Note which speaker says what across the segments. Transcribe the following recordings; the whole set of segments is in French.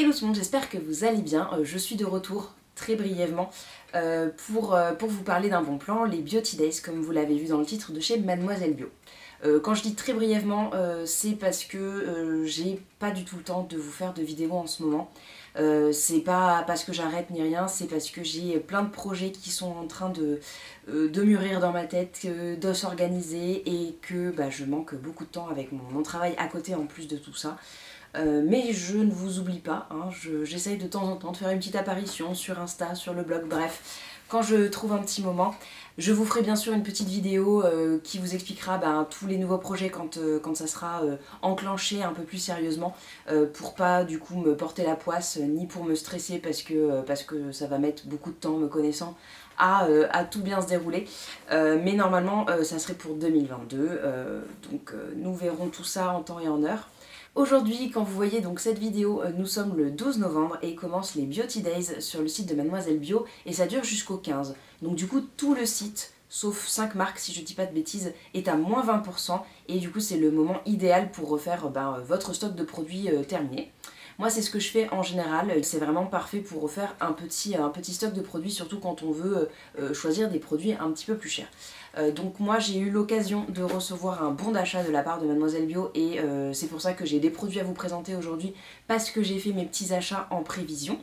Speaker 1: Hello tout le monde, j'espère que vous allez bien. Je suis de retour très brièvement pour vous parler d'un bon plan, les Beauty Days, comme vous l'avez vu dans le titre de chez Mademoiselle Bio. Quand je dis très brièvement, c'est parce que j'ai pas du tout le temps de vous faire de vidéos en ce moment. C'est pas parce que j'arrête ni rien, c'est parce que j'ai plein de projets qui sont en train de mûrir dans ma tête, de s'organiser et que je manque beaucoup de temps avec mon travail à côté en plus de tout ça. Mais je ne vous oublie pas, hein, j'essaye de temps en temps de faire une petite apparition sur Insta, sur le blog, bref, quand je trouve un petit moment. Je vous ferai bien sûr une petite vidéo qui vous expliquera tous les nouveaux projets quand ça sera enclenché un peu plus sérieusement, pour pas du coup me porter la poisse, ni pour me stresser parce que ça va mettre beaucoup de temps me connaissant à tout bien se dérouler. Mais normalement ça serait pour 2022, donc nous verrons tout ça en temps et en heure. Aujourd'hui, quand vous voyez donc cette vidéo, nous sommes le 12 novembre et commencent les Beauty Days sur le site de Mademoiselle Bio et ça dure jusqu'au 15. Donc du coup, tout le site, sauf 5 marques si je dis pas de bêtises, est à moins 20% et du coup c'est le moment idéal pour refaire votre stock de produits terminé. Moi c'est ce que je fais en général, c'est vraiment parfait pour refaire un petit stock de produits, surtout quand on veut choisir des produits un petit peu plus chers. Donc moi j'ai eu l'occasion de recevoir un bon d'achat de la part de Mademoiselle Bio et c'est pour ça que j'ai des produits à vous présenter aujourd'hui, parce que j'ai fait mes petits achats en prévision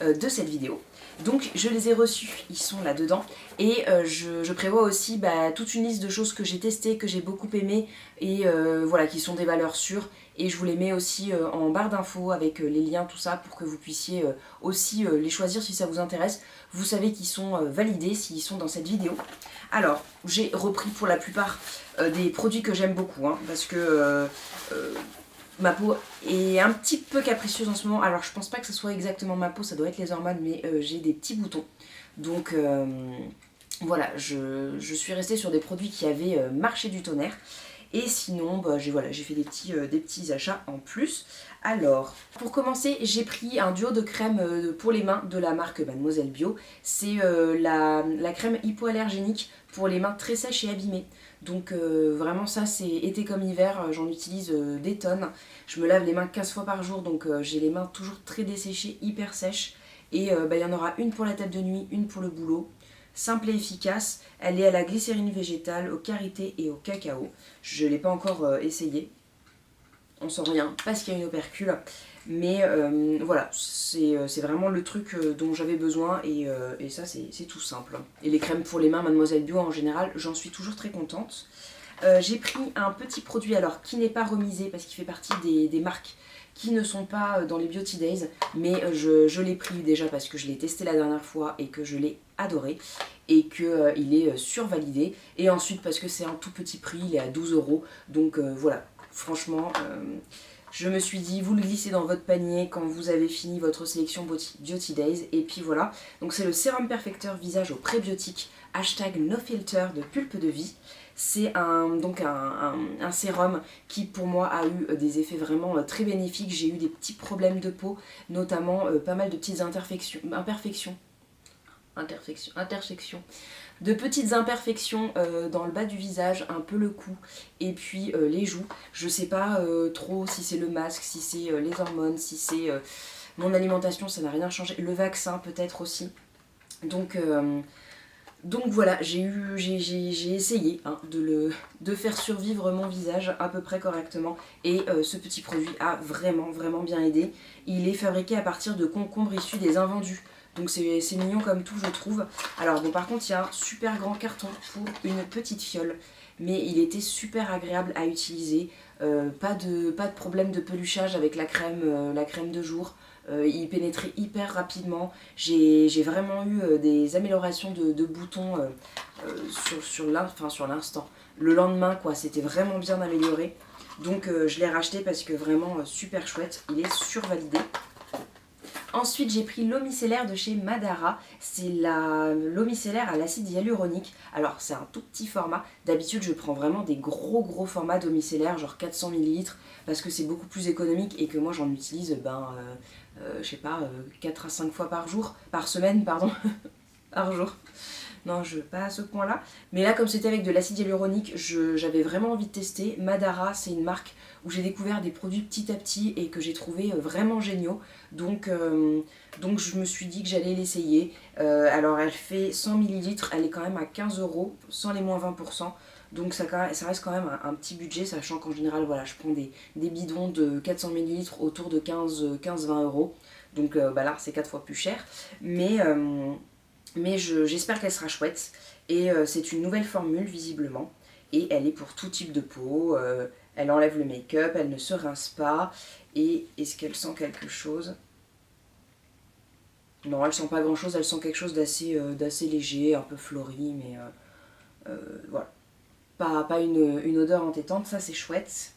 Speaker 1: de cette vidéo. Donc je les ai reçus, ils sont là dedans et je prévois aussi toute une liste de choses que j'ai testées, que j'ai beaucoup aimées et voilà, qui sont des valeurs sûres, et je vous les mets aussi en barre d'infos avec les liens, tout ça, pour que vous puissiez aussi les choisir si ça vous intéresse. Vous savez qu'ils sont validés s'ils sont dans cette vidéo. Alors, j'ai repris pour la plupart des produits que j'aime beaucoup, hein, parce que ma peau est un petit peu capricieuse en ce moment. Alors, je pense pas que ce soit exactement ma peau, ça doit être les hormones, mais j'ai des petits boutons. Donc, voilà, je suis restée sur des produits qui avaient marché du tonnerre. Et sinon, j'ai fait des petits achats en plus. Alors, pour commencer, j'ai pris un duo de crème pour les mains de la marque Mademoiselle Bio. C'est la crème hypoallergénique pour les mains très sèches et abîmées. Donc vraiment ça, c'est été comme hiver, j'en utilise des tonnes. Je me lave les mains 15 fois par jour, donc j'ai les mains toujours très desséchées, hyper sèches. Et il y en aura une pour la table de nuit, une pour le boulot. Simple et efficace, elle est à la glycérine végétale, au karité et au cacao. Je ne l'ai pas encore essayé, on sent rien parce qu'il y a une opercule, mais voilà, c'est vraiment le truc dont j'avais besoin et ça c'est tout simple. Et les crèmes pour les mains Mademoiselle Bio en général, j'en suis toujours très contente. J'ai pris un petit produit alors qui n'est pas remisé parce qu'il fait partie des marques qui ne sont pas dans les Beauty Days, mais je l'ai pris déjà parce que je l'ai testé la dernière fois et que je l'ai adoré et qu'il est survalidé, et ensuite parce que c'est un tout petit prix, il est à 12 €, donc voilà, franchement je me suis dit, vous le glissez dans votre panier quand vous avez fini votre sélection Beauty Days, et puis voilà. Donc c'est le sérum perfecteur visage au prébiotique #nofilter de Pulpe de Vie. C'est un sérum qui pour moi a eu des effets vraiment très bénéfiques. J'ai eu des petits problèmes de peau, notamment pas mal de petites de petites imperfections dans le bas du visage, un peu le cou et puis les joues. Je sais pas trop si c'est le masque, si c'est les hormones, si c'est mon alimentation, ça n'a rien changé. Le vaccin peut-être aussi. Donc voilà, j'ai essayé de faire survivre mon visage à peu près correctement, et ce petit produit a vraiment bien aidé. Il est fabriqué à partir de concombres issus des invendus. Donc c'est mignon comme tout, je trouve. Alors bon, par contre il y a un super grand carton pour une petite fiole, mais il était super agréable à utiliser. Pas de problème de peluchage avec la crème de jour. Il pénétrait hyper rapidement. J'ai vraiment eu des améliorations de boutons sur l'instant. Le lendemain, quoi, c'était vraiment bien amélioré. Donc je l'ai racheté parce que vraiment super chouette. Il est survalidé. Ensuite, j'ai pris l'eau micellaire de chez Madara. C'est l'eau micellaire à l'acide hyaluronique. Alors, c'est un tout petit format. D'habitude, je prends vraiment des gros formats d'eau micellaire, genre 400 ml, parce que c'est beaucoup plus économique et que moi, j'en utilise, je sais pas, 4 à 5 fois par semaine, pardon, par jour. non, pas à ce point là. Mais là, comme c'était avec de l'acide hyaluronique, j'avais vraiment envie de tester. Madara, c'est une marque où j'ai découvert des produits petit à petit et que j'ai trouvé vraiment géniaux. Donc je me suis dit que j'allais l'essayer. Alors elle fait 100 millilitres, elle est quand même à 15 euros, sans les moins 20%. Donc ça reste quand même un petit budget, sachant qu'en général, voilà, je prends des bidons de 400 millilitres autour de 15-20 euros. Donc là, c'est 4 fois plus cher. Mais j'espère qu'elle sera chouette. Et c'est une nouvelle formule, visiblement. Et elle est pour tout type de peau. Elle enlève le make-up, elle ne se rince pas. Et est-ce qu'elle sent quelque chose? Non, elle sent pas grand-chose. Elle sent quelque chose d'assez léger, un peu fleuri, mais voilà. Pas une odeur entêtante, ça c'est chouette.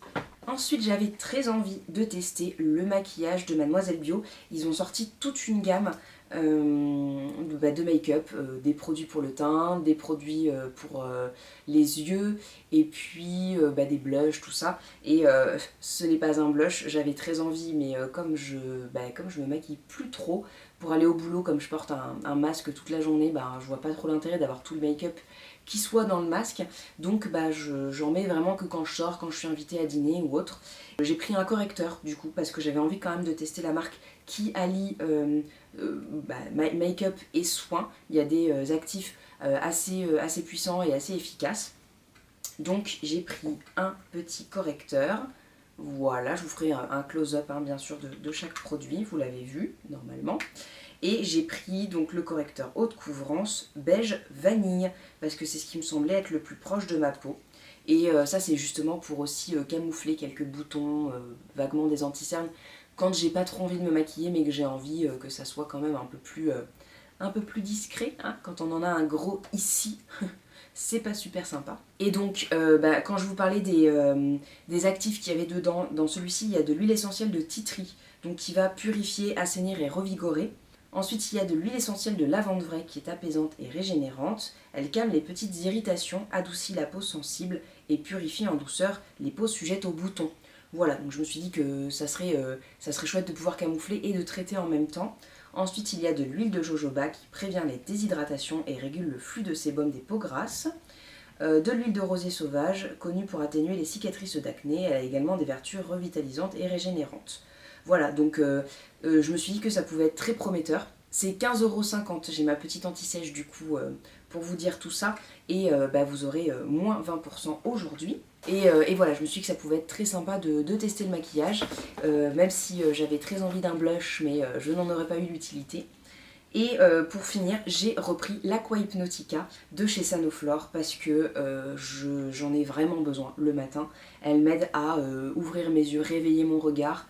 Speaker 1: Ensuite, j'avais très envie de tester le maquillage de Mademoiselle Bio. Ils ont sorti toute une gamme de make-up, des produits pour le teint, des produits pour les yeux, et puis des blushs, tout ça. Et ce n'est pas un blush, j'avais très envie, mais comme je me maquille plus trop, pour aller au boulot, comme je porte un masque toute la journée, je vois pas trop l'intérêt d'avoir tout le make-up qui soit dans le masque, donc j'en mets vraiment que quand je sors, quand je suis invitée à dîner ou autre. J'ai pris un correcteur du coup parce que j'avais envie quand même de tester la marque qui allie make-up et soins. Il y a des actifs assez puissants et assez efficaces. Donc j'ai pris un petit correcteur. Voilà, je vous ferai un close-up bien sûr de chaque produit, vous l'avez vu normalement. Et j'ai pris donc le correcteur haute couvrance beige vanille parce que c'est ce qui me semblait être le plus proche de ma peau. Et ça c'est justement pour aussi camoufler quelques boutons, vaguement des anti-cernes, quand j'ai pas trop envie de me maquiller mais que j'ai envie que ça soit quand même un peu plus discret, hein, quand on en a un gros ici. C'est pas super sympa. Et donc, quand je vous parlais des actifs qu'il y avait dedans, dans celui-ci, il y a de l'huile essentielle de tea tree, donc qui va purifier, assainir et revigorer. Ensuite, il y a de l'huile essentielle de lavande vraie qui est apaisante et régénérante. Elle calme les petites irritations, adoucit la peau sensible et purifie en douceur les peaux sujettes aux boutons. Voilà, donc je me suis dit que ça serait chouette de pouvoir camoufler et de traiter en même temps. Ensuite, il y a de l'huile de jojoba qui prévient les déshydratations et régule le flux de sébum des peaux grasses. De l'huile de rosier sauvage, connue pour atténuer les cicatrices d'acné. Elle a également des vertus revitalisantes et régénérantes. Voilà, donc je me suis dit que ça pouvait être très prometteur. C'est 15,50 €, j'ai ma petite anti-sèche du coup pour vous dire tout ça. Et vous aurez moins 20% aujourd'hui. Et voilà, je me suis dit que ça pouvait être très sympa de tester le maquillage, même si j'avais très envie d'un blush, mais je n'en aurais pas eu l'utilité. Et pour finir, j'ai repris l'Aqua Hypnotica de chez Sanoflore parce que j'en ai vraiment besoin le matin. Elle m'aide à ouvrir mes yeux, réveiller mon regard.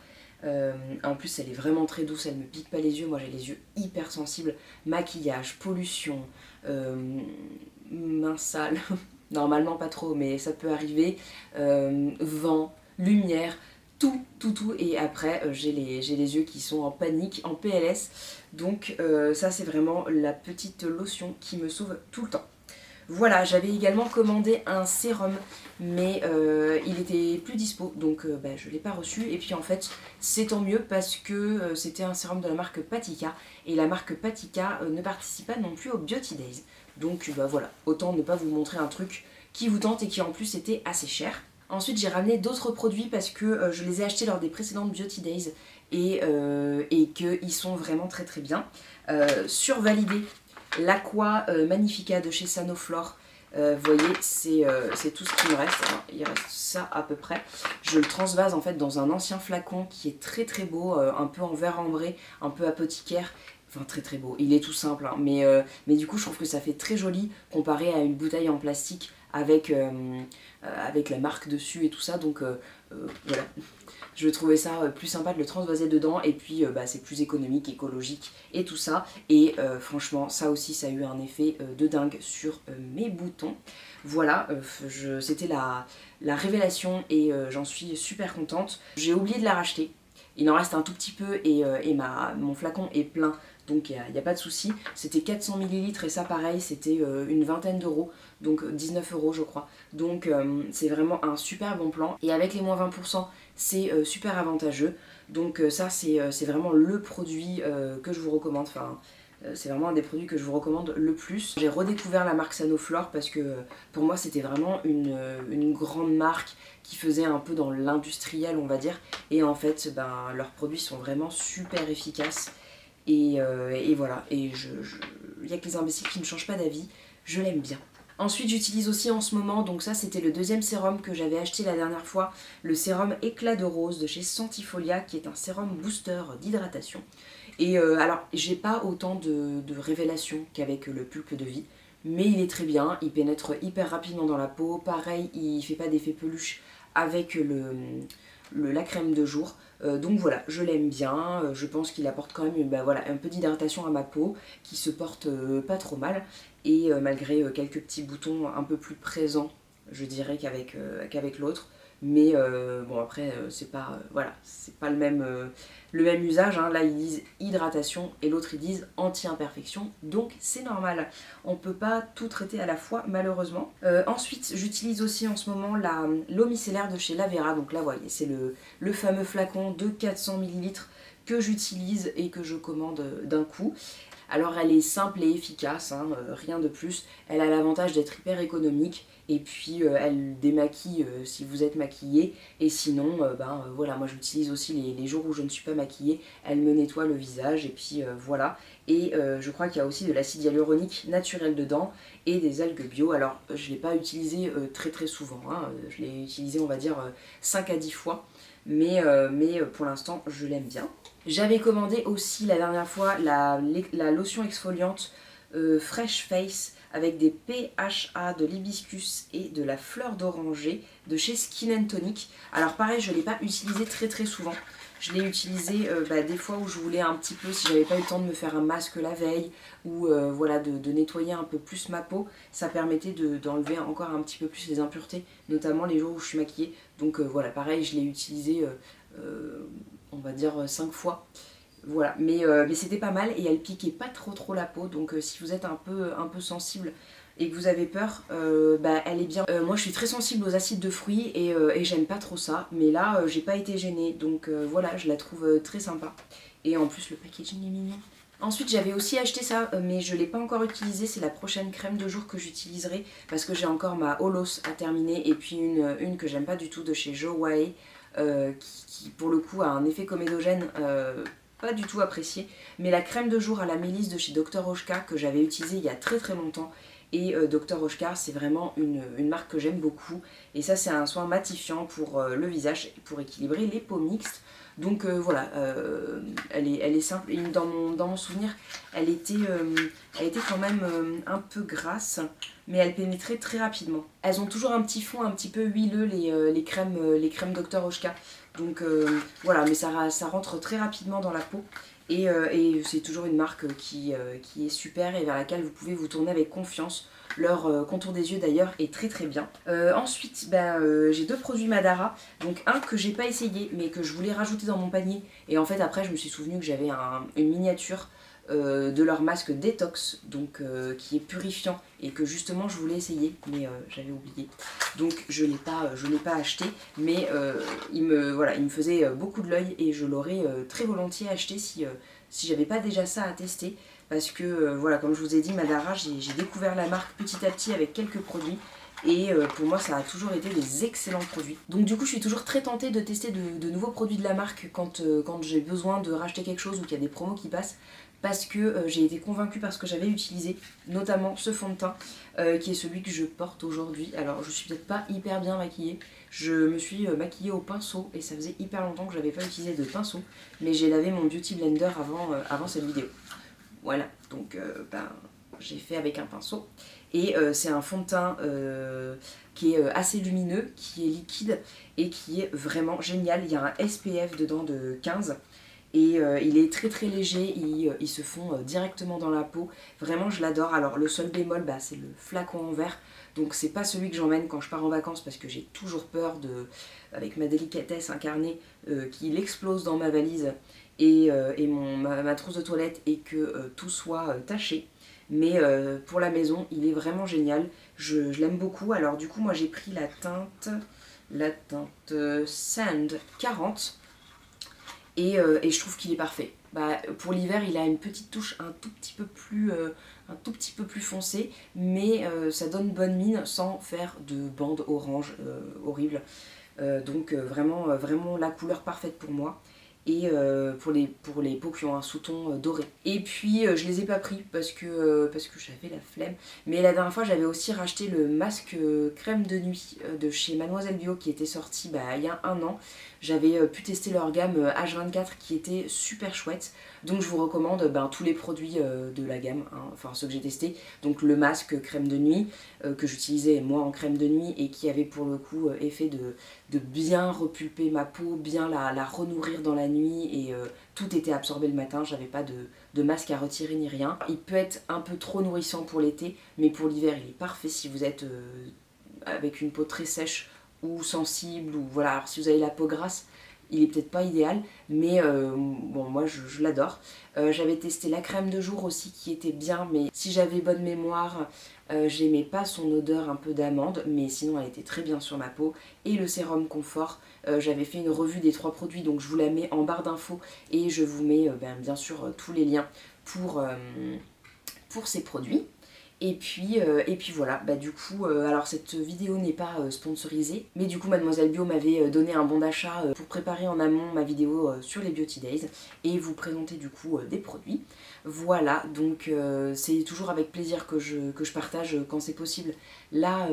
Speaker 1: En plus, elle est vraiment très douce, elle me pique pas les yeux. Moi, j'ai les yeux hyper sensibles. Maquillage, pollution, mains sales. Normalement pas trop, mais ça peut arriver. Vent, lumière, tout. Et après, j'ai les yeux qui sont en panique, en PLS. Donc ça, c'est vraiment la petite lotion qui me sauve tout le temps. Voilà, j'avais également commandé un sérum, mais il était plus dispo, donc je ne l'ai pas reçu. Et puis en fait, c'est tant mieux parce que c'était un sérum de la marque Patika, et la marque Patika ne participe pas non plus au Beauty Days. Donc voilà, autant ne pas vous montrer un truc qui vous tente et qui en plus était assez cher. Ensuite, j'ai ramené d'autres produits parce que je les ai achetés lors des précédentes Beauty Days et qu'ils sont vraiment très très bien. Survalidé, l'Aqua Magnifica de chez Sanoflore. Vous voyez, c'est tout ce qui me reste. Alors, il reste ça à peu près. Je le transvase en fait dans un ancien flacon qui est très très beau, un peu en verre ambré, un peu apothicaire. Enfin très très beau, il est tout simple, hein, mais du coup je trouve que ça fait très joli comparé à une bouteille en plastique avec la marque dessus et tout ça, donc voilà. Je trouvais ça plus sympa de le transvaser dedans, et puis c'est plus économique, écologique et tout ça. Et franchement, ça aussi, ça a eu un effet de dingue sur mes boutons. Voilà, c'était la révélation et j'en suis super contente. J'ai oublié de la racheter. Il en reste un tout petit peu et mon flacon est plein, donc il n'y a pas de souci. C'était 400 millilitres et ça pareil, c'était une vingtaine d'euros, donc 19 € je crois. Donc c'est vraiment un super bon plan. Et avec les moins 20%, c'est super avantageux. Donc ça c'est vraiment le produit que je vous recommande. Enfin, C'est vraiment un des produits que je vous recommande le plus. J'ai redécouvert la marque Sanoflore parce que pour moi c'était vraiment une grande marque qui faisait un peu dans l'industriel on va dire. Et en fait leurs produits sont vraiment super efficaces. Et voilà, et il n'y a que les imbéciles qui ne changent pas d'avis, je l'aime bien. Ensuite j'utilise aussi en ce moment, donc ça c'était le deuxième sérum que j'avais acheté la dernière fois, le sérum Éclat de Rose de chez Sentifolia, qui est un sérum booster d'hydratation. Et alors j'ai pas autant de révélations qu'avec le pulpe de vie, mais il est très bien, il pénètre hyper rapidement dans la peau, pareil il fait pas d'effet peluche avec la crème de jour. Donc voilà, je l'aime bien, je pense qu'il apporte quand même voilà, un peu d'hydratation à ma peau, qui se porte pas trop mal, et malgré quelques petits boutons un peu plus présents, je dirais qu'avec l'autre. Mais bon après c'est pas voilà, c'est pas le même usage, hein. Là ils disent hydratation et l'autre ils disent anti-imperfection, donc c'est normal. On peut pas tout traiter à la fois malheureusement. Ensuite j'utilise aussi en ce moment l'eau micellaire de chez Lavera, donc là vous voyez c'est le fameux flacon de 400 ml que j'utilise et que je commande d'un coup. Alors elle est simple et efficace, hein, rien de plus. Elle a l'avantage d'être hyper économique et puis elle démaquille si vous êtes maquillé. Et sinon, voilà, moi j'utilise aussi les jours où je ne suis pas maquillée. Elle me nettoie le visage et puis voilà. Et je crois qu'il y a aussi de l'acide hyaluronique naturel dedans et des algues bio. Alors je ne l'ai pas utilisé très souvent, hein. Je l'ai utilisé on va dire 5 à 10 fois. Mais pour l'instant je l'aime bien. J'avais commandé aussi la dernière fois la lotion exfoliante Fresh Face avec des PHA, de l'hibiscus et de la fleur d'oranger de chez Skin Tonic. Alors pareil, je ne l'ai pas utilisé très souvent. Je l'ai utilisé des fois où je voulais un petit peu, si j'avais pas eu le temps de me faire un masque la veille ou voilà, de nettoyer un peu plus ma peau, ça permettait d'enlever encore un petit peu plus les impuretés, notamment les jours où je suis maquillée. Donc voilà, pareil, je l'ai utilisé on va dire 5 fois. Voilà, mais c'était pas mal et elle piquait pas trop la peau, donc si vous êtes un peu sensible et que vous avez peur, elle est bien. Moi je suis très sensible aux acides de fruits et j'aime pas trop ça, mais là j'ai pas été gênée, donc voilà, je la trouve très sympa. Et en plus le packaging est mignon. Ensuite j'avais aussi acheté ça, mais je l'ai pas encore utilisé, c'est la prochaine crème de jour que j'utiliserai, parce que j'ai encore ma Holos à terminer, et puis une que j'aime pas du tout de chez Jowae, qui pour le coup a un effet comédogène pas du tout apprécié, mais la crème de jour à la mélisse de chez Dr Oshka que j'avais utilisée il y a très longtemps, et Dr Oshka c'est vraiment une marque que j'aime beaucoup, et ça c'est un soin matifiant pour le visage, pour équilibrer les peaux mixtes. Donc voilà, elle est simple, et dans mon souvenir elle était quand même un peu grasse, mais elle pénétrait très rapidement. Elles ont toujours un petit fond un petit peu huileux, les crèmes Dr Oshka. Donc voilà, mais ça rentre très rapidement dans la peau. Et c'est toujours une marque qui est super et vers laquelle vous pouvez vous tourner avec confiance. Leur contour des yeux d'ailleurs est très bien. Ensuite, j'ai deux produits Madara. Donc un que j'ai pas essayé mais que je voulais rajouter dans mon panier. Et en fait après je me suis souvenu que j'avais une miniature de leur masque détox, donc qui est purifiant et que justement je voulais essayer, mais j'avais oublié. Donc je l'ai pas acheté, mais il me faisait beaucoup de l'œil et je l'aurais très volontiers acheté si j'avais pas déjà ça à tester. Parce que voilà, comme je vous ai dit, Madara, j'ai découvert la marque petit à petit avec quelques produits. Et pour moi ça a toujours été des excellents produits. Donc du coup je suis toujours très tentée de tester de nouveaux produits de la marque quand j'ai besoin de racheter quelque chose ou qu'il y a des promos qui passent, parce que j'ai été convaincue par ce que j'avais utilisé, notamment ce fond de teint qui est celui que je porte aujourd'hui. Alors je suis peut-être pas hyper bien maquillée, je me suis maquillée au pinceau et ça faisait hyper longtemps que j'avais pas utilisé de pinceau, mais j'ai lavé mon beauty blender avant cette vidéo. Voilà, donc j'ai fait avec un pinceau. Et c'est un fond de teint qui est assez lumineux, qui est liquide et qui est vraiment génial. Il y a un SPF dedans de 15 et il est très léger, il se fond directement dans la peau. Vraiment je l'adore. Alors le seul bémol c'est le flacon en verre, donc c'est pas celui que j'emmène quand je pars en vacances parce que j'ai toujours peur avec ma délicatesse incarnée qu'il explose dans ma valise et ma trousse de toilette et que tout soit taché. Mais pour la maison il est vraiment génial, je l'aime beaucoup. Alors du coup moi j'ai pris la teinte Sand 40 et je trouve qu'il est parfait. pour l'hiver il a une petite touche un tout petit peu plus foncée, mais ça donne bonne mine sans faire de bandes orange horribles. Donc vraiment la couleur parfaite pour moi. Et pour les peaux qui ont un sous-ton doré. Et puis je les ai pas pris parce que j'avais la flemme. Mais la dernière fois j'avais aussi racheté le masque crème de nuit de chez Mademoiselle Bio qui était sorti il y a un an. J'avais pu tester leur gamme H24 qui était super chouette. Donc je vous recommande tous les produits de la gamme, hein, enfin ceux que j'ai testés. Donc le masque crème de nuit que j'utilisais moi en crème de nuit et qui avait pour le coup effet de bien repulper ma peau, bien la renourrir dans la nuit et tout était absorbé le matin, j'avais pas de masque à retirer ni rien. Il peut être un peu trop nourrissant pour l'été, mais pour l'hiver il est parfait si vous êtes avec une peau très sèche ou sensible, ou voilà, alors si vous avez la peau grasse, il est peut-être pas idéal, mais bon, moi je l'adore. J'avais testé la crème de jour aussi qui était bien, mais si j'avais bonne mémoire, j'aimais pas son odeur un peu d'amande, mais sinon elle était très bien sur ma peau. Et le sérum confort, j'avais fait une revue des 3 produits, donc je vous la mets en barre d'infos et je vous mets bien sûr tous les liens pour ces produits. Et puis voilà, du coup, alors cette vidéo n'est pas sponsorisée, mais du coup Mademoiselle Bio m'avait donné un bon d'achat pour préparer en amont ma vidéo sur les Beauty Days et vous présenter du coup des produits. Voilà, donc c'est toujours avec plaisir que je partage quand c'est possible la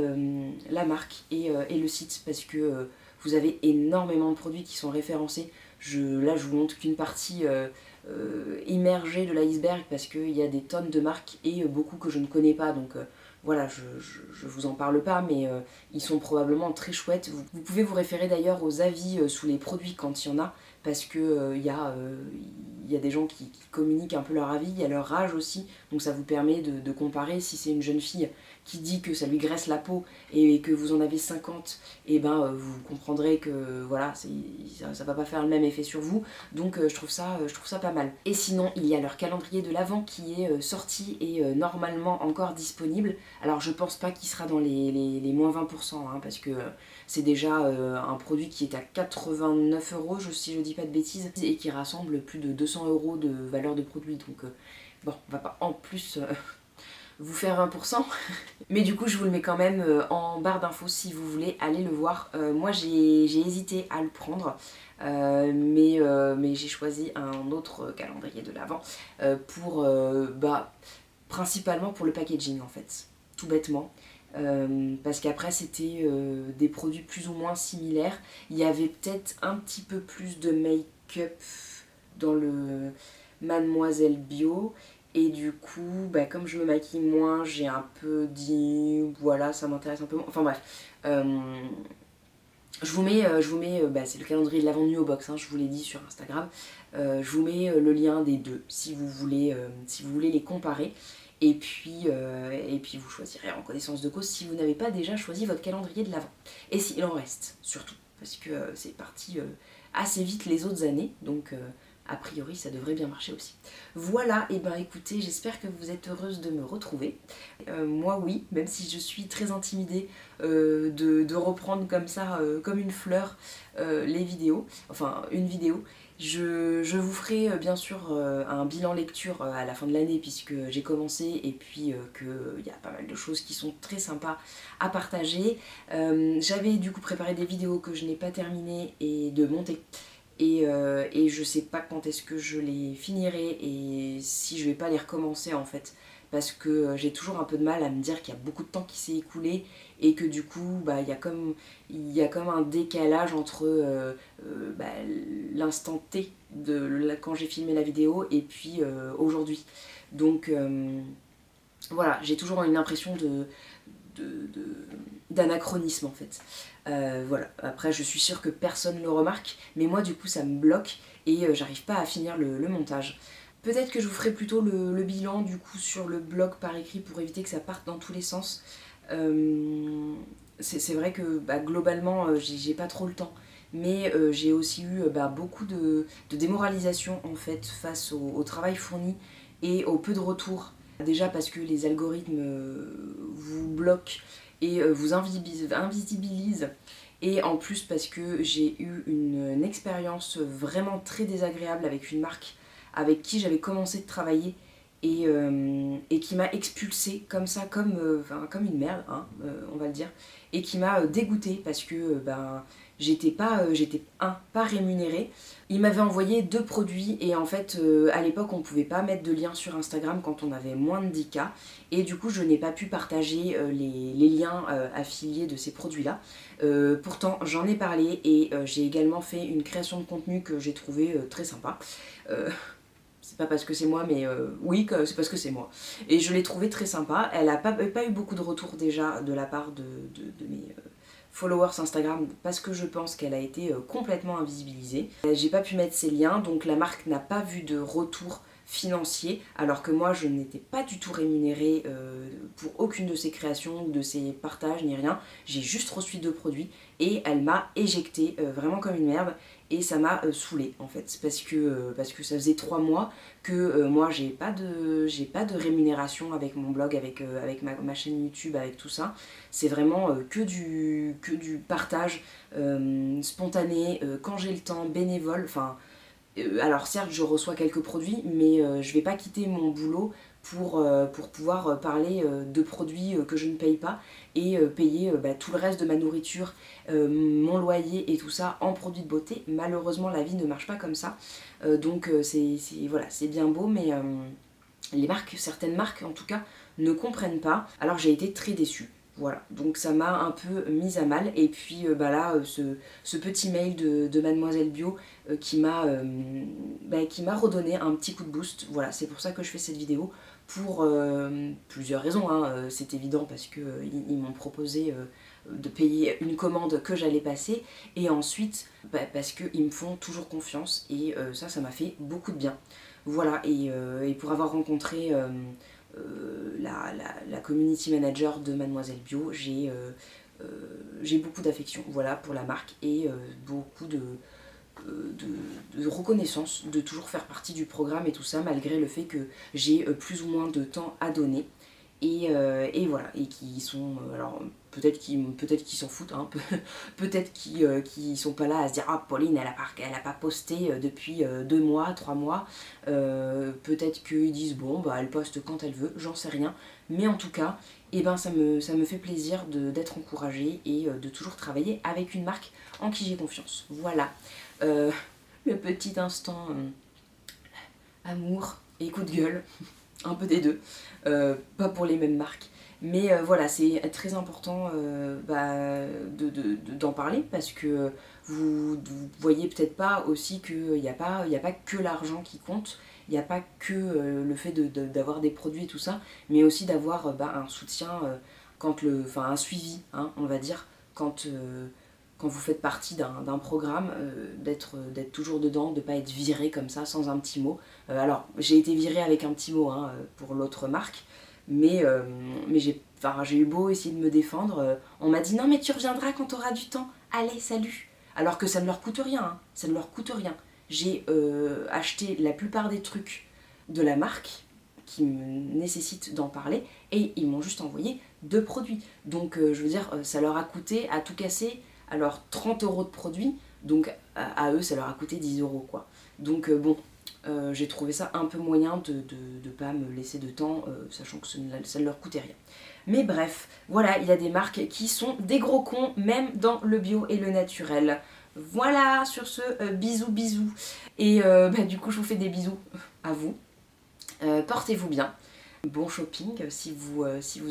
Speaker 1: marque et le site parce que vous avez énormément de produits qui sont référencés. Là je vous montre qu'une partie immergée de l'iceberg parce qu'il y a des tonnes de marques et beaucoup que je ne connais pas, donc voilà, je vous en parle pas, mais ils sont probablement très chouettes. Vous pouvez vous référer d'ailleurs aux avis sous les produits quand il y en a, parce que il y a des gens qui communiquent un peu leur avis, il y a leur âge aussi, donc ça vous permet de comparer. Si c'est une jeune fille qui dit que ça lui graisse la peau et que vous en avez 50, et vous comprendrez que voilà, ça va pas faire le même effet sur vous, donc je trouve ça pas mal. Et sinon il y a leur calendrier de l'Avent qui est sorti et normalement encore disponible. Alors je pense pas qu'il sera dans les moins 20%, hein, parce que c'est déjà un produit qui est à 89 € si je dis pas de bêtises, et qui rassemble plus de 200 € de valeur de produit, donc bon, on va pas en plus vous faire 20%, mais du coup je vous le mets quand même en barre d'infos si vous voulez aller le voir. Moi j'ai hésité à le prendre, mais j'ai choisi un autre calendrier de l'Avent pour principalement pour le packaging en fait, tout bêtement. Parce qu'après c'était des produits plus ou moins similaires. Il y avait peut-être un petit peu plus de make-up dans le Mademoiselle Bio, et du coup comme je me maquille moins, j'ai un peu dit voilà, ça m'intéresse un peu moins, enfin bref. Je vous mets c'est le calendrier de l'Avent Nuo Box, hein, je vous l'ai dit sur Instagram. Je vous mets le lien des deux si vous voulez les comparer. Et puis vous choisirez en connaissance de cause si vous n'avez pas déjà choisi votre calendrier de l'Avent. Et s'il en reste, surtout, parce que c'est parti assez vite les autres années, donc a priori ça devrait bien marcher aussi. Voilà, et écoutez, j'espère que vous êtes heureuse de me retrouver. Moi oui, même si je suis très intimidée de reprendre comme ça, comme une fleur, les vidéos, enfin une vidéo. Je vous ferai bien sûr un bilan lecture à la fin de l'année puisque j'ai commencé, et puis qu'il y a pas mal de choses qui sont très sympas à partager. J'avais du coup préparé des vidéos que je n'ai pas terminées et de monter. Et je sais pas quand est-ce que je les finirai et si je vais pas les recommencer en fait, parce que j'ai toujours un peu de mal à me dire qu'il y a beaucoup de temps qui s'est écoulé et que du coup il y a comme un décalage entre l'instant T de quand j'ai filmé la vidéo et puis aujourd'hui. Donc voilà, j'ai toujours une impression d'anachronisme en fait. Voilà, après je suis sûre que personne ne le remarque, mais moi du coup ça me bloque et j'arrive pas à finir le montage. Peut-être que je vous ferai plutôt le bilan du coup sur le blog par écrit pour éviter que ça parte dans tous les sens. C'est vrai que globalement j'ai pas trop le temps, mais j'ai aussi eu beaucoup de démoralisation en fait face au travail fourni et au peu de retours. Déjà parce que les algorithmes vous bloquent et vous invisibilisent, et en plus parce que j'ai eu une expérience vraiment très désagréable avec une marque avec qui j'avais commencé de travailler et qui m'a expulsée comme ça, comme une merde, hein, on va le dire, et qui m'a dégoûtée parce que j'étais pas rémunérée. Il m'avait envoyé 2 produits et en fait à l'époque on pouvait pas mettre de lien sur Instagram quand on avait moins de 10 k et du coup je n'ai pas pu partager les liens affiliés de ces produits là. Pourtant j'en ai parlé et j'ai également fait une création de contenu que j'ai trouvé très sympa. C'est pas parce que c'est moi, mais oui, c'est parce que c'est moi. Et je l'ai trouvée très sympa. Elle a pas eu beaucoup de retours déjà de la part de mes followers Instagram parce que je pense qu'elle a été complètement invisibilisée. J'ai pas pu mettre ses liens, donc la marque n'a pas vu de retour financier, alors que moi je n'étais pas du tout rémunérée pour aucune de ses créations, de ses partages, ni rien. J'ai juste reçu 2 produits et elle m'a éjectée vraiment comme une merde et ça m'a saoulée en fait parce que ça faisait 3 mois que moi j'ai pas de rémunération avec mon blog, avec ma chaîne YouTube, avec tout ça. C'est vraiment que du partage spontané, quand j'ai le temps, bénévole, enfin alors certes je reçois quelques produits mais je vais pas quitter mon boulot pour pouvoir parler de produits que je ne paye pas et payer tout le reste de ma nourriture, mon loyer et tout ça en produits de beauté. Malheureusement la vie ne marche pas comme ça, donc voilà, c'est bien beau mais les marques, certaines marques en tout cas, ne comprennent pas. Alors j'ai été très déçue. Voilà, donc ça m'a un peu mise à mal. Et puis là, ce petit mail de Mademoiselle Bio qui m'a redonné un petit coup de boost. Voilà, c'est pour ça que je fais cette vidéo. Pour plusieurs raisons, hein. C'est évident parce qu'ils m'ont proposé de payer une commande que j'allais passer. Et ensuite, parce qu'ils me font toujours confiance. Et ça m'a fait beaucoup de bien. Voilà, et pour avoir rencontré la community manager de Mademoiselle Bio, j'ai beaucoup d'affection, voilà, pour la marque et beaucoup de reconnaissance de toujours faire partie du programme et tout ça, malgré le fait que j'ai plus ou moins de temps à donner. Et voilà, et qui sont, alors peut-être qu'ils s'en foutent, hein, peut-être qu'ils sont pas là à se dire ah Pauline elle a pas posté depuis 2 mois, 3 mois, peut-être qu'ils disent bon bah elle poste quand elle veut, j'en sais rien, mais en tout cas eh ben, ça me fait plaisir d'être encouragée et de toujours travailler avec une marque en qui j'ai confiance. Voilà, le petit instant amour et coup de gueule, un peu des deux, pas pour les mêmes marques. Mais voilà, c'est très important d'en parler parce que vous voyez peut-être pas aussi qu'il n'y a pas que l'argent qui compte, il n'y a pas que le fait d'avoir des produits et tout ça, mais aussi d'avoir un soutien, un suivi, hein, on va dire, quand vous faites partie d'un programme, d'être toujours dedans, de ne pas être viré comme ça sans un petit mot. Alors j'ai été virée avec un petit mot hein, pour l'autre marque, mais j'ai eu beau essayer de me défendre, on m'a dit non mais tu reviendras quand tu auras du temps, allez salut. Alors que ça ne leur coûte rien, hein, ça ne leur coûte rien. J'ai acheté la plupart des trucs de la marque qui me nécessitent d'en parler et ils m'ont juste envoyé 2 produits. Donc je veux dire, ça leur a coûté à tout casser alors 30 € de produits, donc à eux ça leur a coûté 10 € quoi. Donc bon, j'ai trouvé ça un peu moyen de ne pas me laisser de temps, sachant que ça ne leur coûtait rien. Mais bref, voilà, il y a des marques qui sont des gros cons, même dans le bio et le naturel. Voilà, sur ce, bisous bisous. Et du coup je vous fais des bisous à vous. Portez-vous bien. Bon shopping si vous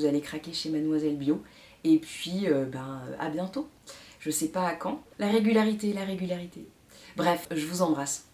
Speaker 1: allez craquer chez Mademoiselle Bio. Et puis à bientôt. Je sais pas à quand. La régularité. Bref, je vous embrasse.